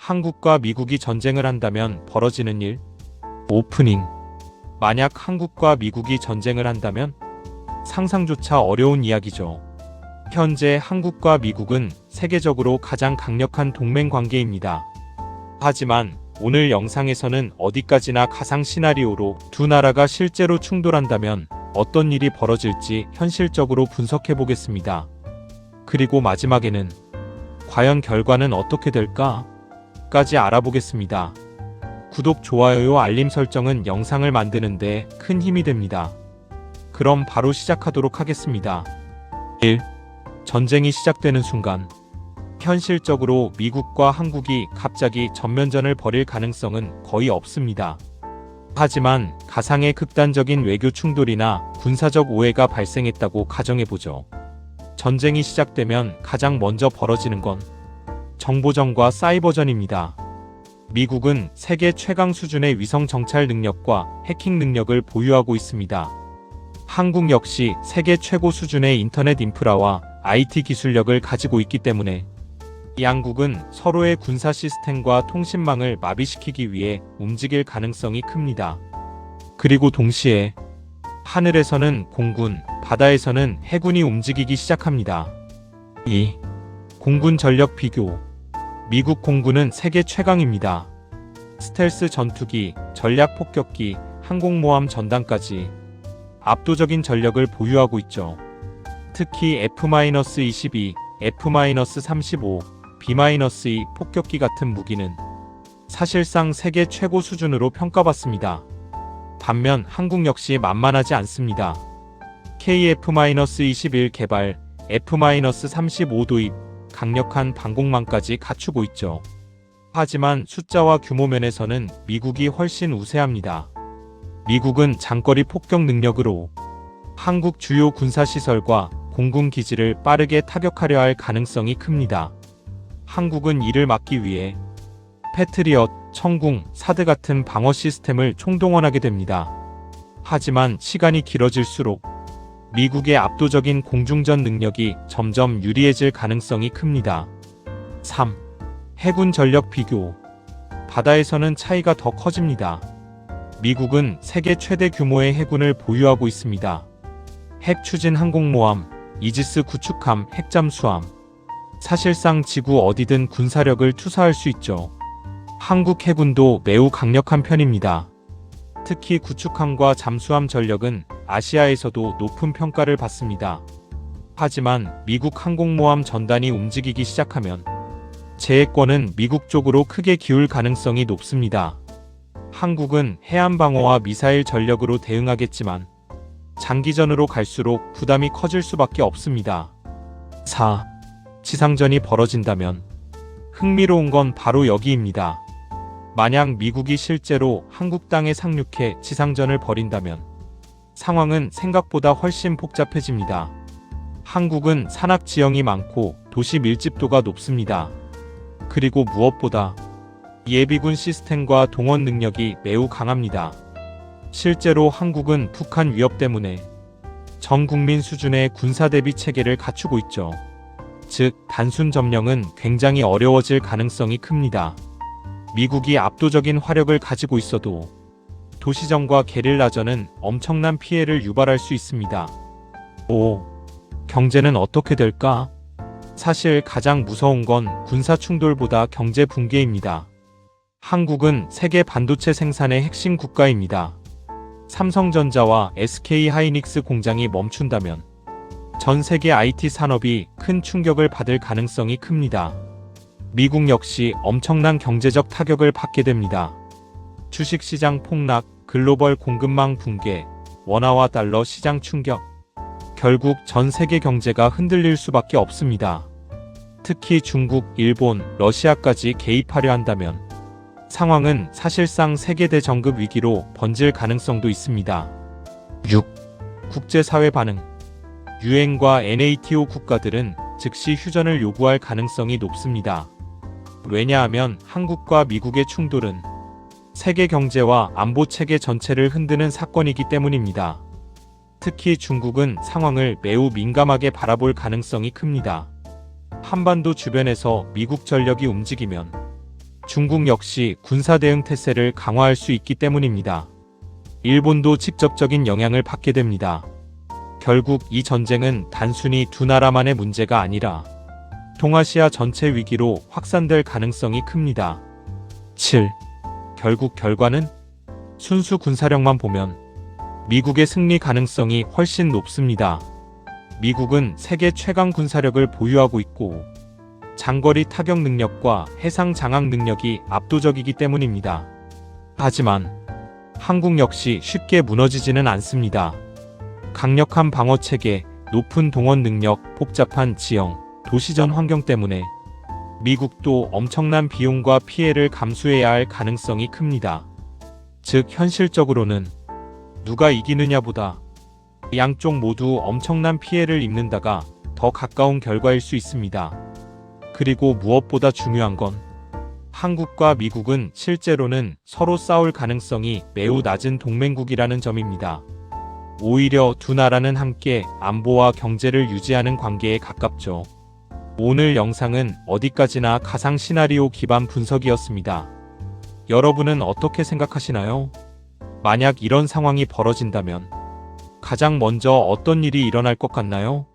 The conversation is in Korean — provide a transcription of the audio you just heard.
한국과 미국이 전쟁을 한다면 벌어지는 일? 오프닝. 만약 한국과 미국이 전쟁을 한다면? 상상조차 어려운 이야기죠. 현재 한국과 미국은 세계적으로 가장 강력한 동맹 관계입니다. 하지만 오늘 영상에서는 어디까지나 가상 시나리오로 두 나라가 실제로 충돌한다면 어떤 일이 벌어질지 현실적으로 분석해 보겠습니다. 그리고 마지막에는 과연 결과는 어떻게 될까? 까지 알아보겠습니다. 구독, 좋아요, 알림 설정은 영상을 만드는데 큰 힘이 됩니다. 그럼 바로 시작하도록 하겠습니다. 1. 전쟁이 시작되는 순간 현실적으로 미국과 한국이 갑자기 전면전을 벌일 가능성은 거의 없습니다. 하지만 가상의 극단적인 외교 충돌이나 군사적 오해가 발생했다고 가정해보죠. 전쟁이 시작되면 가장 먼저 벌어지는 건 정보전과 사이버전입니다. 미국은 세계 최강 수준의 위성 정찰 능력과 해킹 능력을 보유하고 있습니다. 한국 역시 세계 최고 수준의 인터넷 인프라와 IT 기술력을 가지고 있기 때문에 양국은 서로의 군사 시스템과 통신망을 마비시키기 위해 움직일 가능성이 큽니다. 그리고 동시에 하늘에서는 공군, 바다에서는 해군이 움직이기 시작합니다. 2. 공군 전력 비교. 미국 공군은 세계 최강입니다. 스텔스 전투기, 전략 폭격기, 항공모함 전단까지 압도적인 전력을 보유하고 있죠. 특히 F-22, F-35, B-2 폭격기 같은 무기는 사실상 세계 최고 수준으로 평가받습니다. 반면 한국 역시 만만하지 않습니다. KF-21 개발, F-35 도입, 강력한 방공망까지 갖추고 있죠. 하지만 숫자와 규모 면에서는 미국이 훨씬 우세합니다. 미국은 장거리 폭격 능력으로 한국 주요 군사시설과 공군 기지를 빠르게 타격하려 할 가능성이 큽니다. 한국은 이를 막기 위해 패트리엇, 청궁, 사드 같은 방어 시스템을 총동원하게 됩니다. 하지만 시간이 길어질수록 미국의 압도적인 공중전 능력이 점점 유리해질 가능성이 큽니다. 3. 해군 전력 비교. 바다에서는 차이가 더 커집니다. 미국은 세계 최대 규모의 해군을 보유하고 있습니다. 핵 추진 항공모함, 이지스 구축함, 핵잠수함. 사실상 지구 어디든 군사력을 투사할 수 있죠. 한국 해군도 매우 강력한 편입니다. 특히 구축함과 잠수함 전력은 아시아에서도 높은 평가를 받습니다. 하지만 미국 항공모함 전단이 움직이기 시작하면 제해권은 미국 쪽으로 크게 기울 가능성이 높습니다. 한국은 해안방어와 미사일 전력으로 대응하겠지만 장기전으로 갈수록 부담이 커질 수밖에 없습니다. 4. 지상전이 벌어진다면 흥미로운 건 바로 여기입니다. 만약 미국이 실제로 한국 땅에 상륙해 지상전을 벌인다면 상황은 생각보다 훨씬 복잡해집니다. 한국은 산악 지형이 많고 도시 밀집도가 높습니다. 그리고 무엇보다 예비군 시스템과 동원 능력이 매우 강합니다. 실제로 한국은 북한 위협 때문에 전 국민 수준의 군사 대비 체계를 갖추고 있죠. 즉, 단순 점령은 굉장히 어려워질 가능성이 큽니다. 미국이 압도적인 화력을 가지고 있어도 도시전과 게릴라전은 엄청난 피해를 유발할 수 있습니다. 5. 경제는 어떻게 될까? 사실 가장 무서운 건 군사 충돌보다 경제 붕괴입니다. 한국은 세계 반도체 생산의 핵심 국가입니다. 삼성전자와 SK 하이닉스 공장이 멈춘다면 전 세계 IT 산업이 큰 충격을 받을 가능성이 큽니다. 미국 역시 엄청난 경제적 타격을 받게 됩니다. 주식시장 폭락, 글로벌 공급망 붕괴, 원화와 달러 시장 충격. 결국 전 세계 경제가 흔들릴 수밖에 없습니다. 특히 중국, 일본, 러시아까지 개입하려 한다면 상황은 사실상 세계 대전급 위기로 번질 가능성도 있습니다. 6. 국제사회 반응. 유엔과 NATO 국가들은 즉시 휴전을 요구할 가능성이 높습니다. 왜냐하면 한국과 미국의 충돌은 세계 경제와 안보 체계 전체를 흔드는 사건이기 때문입니다. 특히 중국은 상황을 매우 민감하게 바라볼 가능성이 큽니다. 한반도 주변에서 미국 전력이 움직이면 중국 역시 군사 대응 태세를 강화할 수 있기 때문입니다. 일본도 직접적인 영향을 받게 됩니다. 결국 이 전쟁은 단순히 두 나라만의 문제가 아니라 동아시아 전체 위기로 확산될 가능성이 큽니다. 7. 결국 결과는? 순수 군사력만 보면 미국의 승리 가능성이 훨씬 높습니다. 미국은 세계 최강 군사력을 보유하고 있고 장거리 타격 능력과 해상 장악 능력이 압도적이기 때문입니다. 하지만 한국 역시 쉽게 무너지지는 않습니다. 강력한 방어 체계, 높은 동원 능력, 복잡한 지형, 도시전 환경 때문에 미국도 엄청난 비용과 피해를 감수해야 할 가능성이 큽니다. 즉 현실적으로는 누가 이기느냐보다 양쪽 모두 엄청난 피해를 입는다가 더 가까운 결과일 수 있습니다. 그리고 무엇보다 중요한 건 한국과 미국은 실제로는 서로 싸울 가능성이 매우 낮은 동맹국이라는 점입니다. 오히려 두 나라는 함께 안보와 경제를 유지하는 관계에 가깝죠. 오늘 영상은 어디까지나 가상 시나리오 기반 분석이었습니다. 여러분은 어떻게 생각하시나요? 만약 이런 상황이 벌어진다면 가장 먼저 어떤 일이 일어날 것 같나요?